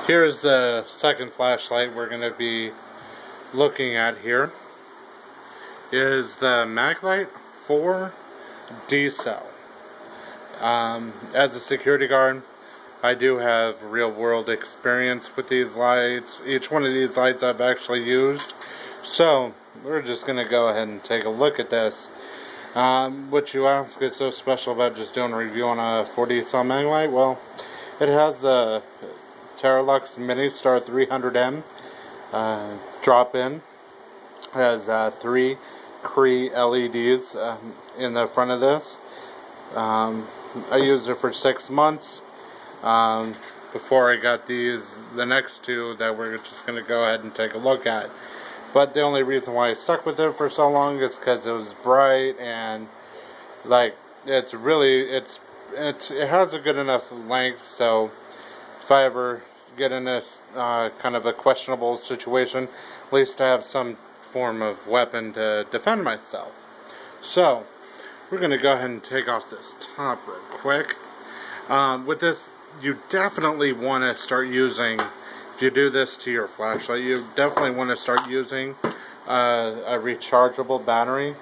Here's the second flashlight we're going to be looking at here. Is the maglite 4D cell. As a security guard, I do have real world experience with these lights. Each one of these lights I've actually used. So we're just going to go ahead and take a look at this. What you ask is so special about just doing a review on a 4D cell maglite? Well, it has the Terra ministar 300M drop-in. It has 3 Cree LEDs in the front of this. I used it for 6 months before I got the next two that we're just going to go ahead and take a look at. But the only reason why I stuck with it for so long is because it was bright and like it has a good enough length, so if I ever get in this kind of a questionable situation, at least I have some form of weapon to defend myself. So we're going to go ahead and take off this top real quick. With this, you definitely want to start using, if you do this to your flashlight, you definitely want to start using a rechargeable battery.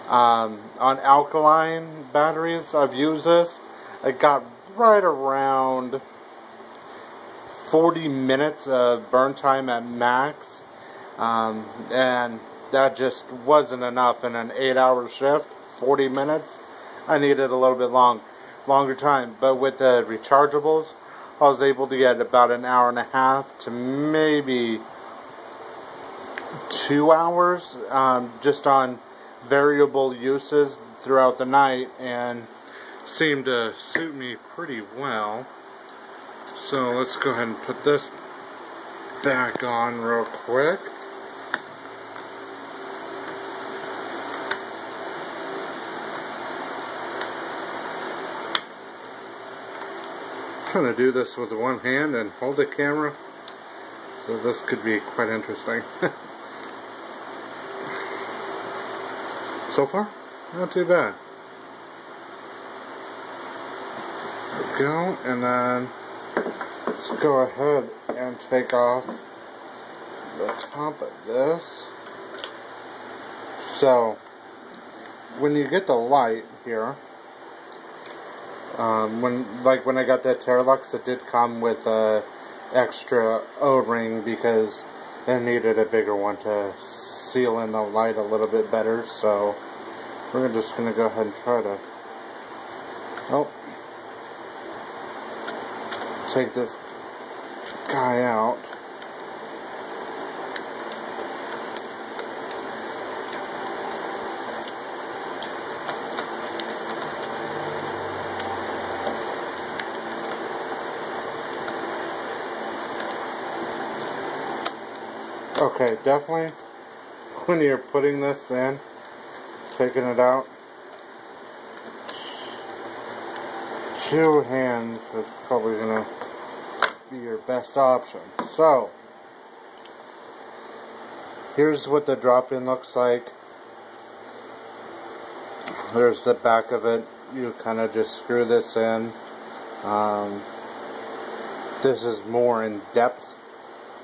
On alkaline batteries, I've used this. I got right around 40 minutes of burn time at max, and that just wasn't enough in an 8-hour shift. 40 minutes, I needed a little bit longer time. But with the rechargeables, I was able to get about an hour and a half to maybe 2 hours, just on variable uses throughout the night, and seemed to suit me pretty well. So let's go ahead and put this back on real quick. I'm going to do this with one hand and hold the camera, so this could be quite interesting. So far, not too bad. There we go, and then let's go ahead and take off the top of this. So when you get the light here, when I got that Terra, it did come with a extra O-ring because it needed a bigger one to seal in the light a little bit better. So we're just going to go ahead and try to take this guy out. Okay, definitely when you're putting this in, taking it out, 2 hands is probably going to be your best option. So, here's what the drop-in looks like. There's the back of it. You kind of just screw this in. This is more in depth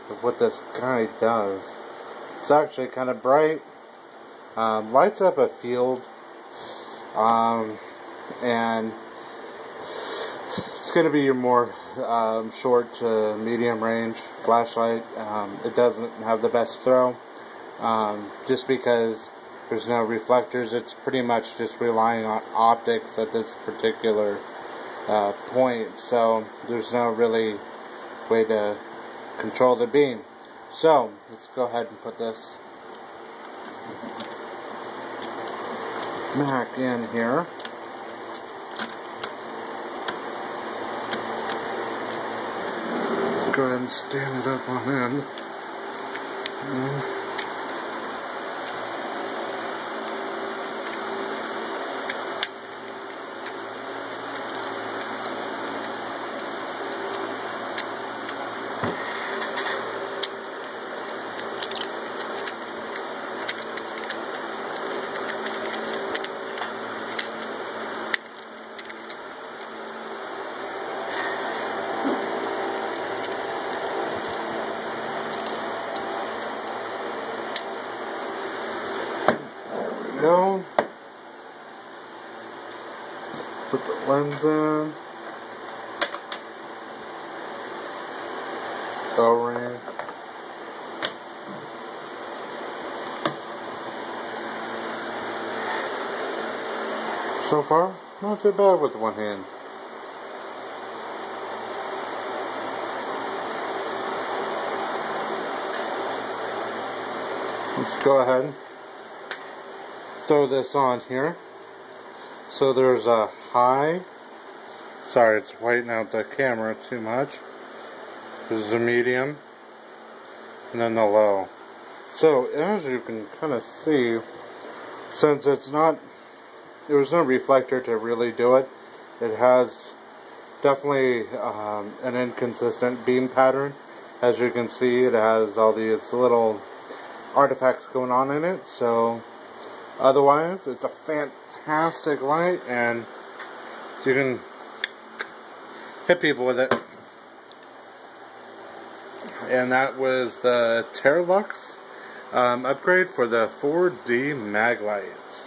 of what this guy does. It's actually kind of bright. Lights up a field. And it's going to be your more short to medium range flashlight. It doesn't have the best throw, just because there's no reflectors. It's pretty much just relying on optics at this particular point, so there's no really way to control the beam. So let's go ahead and put this back in here. Go ahead and stand it up on end. go. Put the lens in. O-ring. So far, not too bad with one hand. Let's go ahead and throw this on here. So there's a high. Sorry, it's whitening out the camera too much. This is a medium. And then the low. So as you can kind of see, since there was no reflector to really do it, it has definitely an inconsistent beam pattern. As you can see, it has all these little artifacts going on in it. So otherwise, it's a fantastic light, and you can hit people with it. And that was the Terra upgrade for the 4D maglite.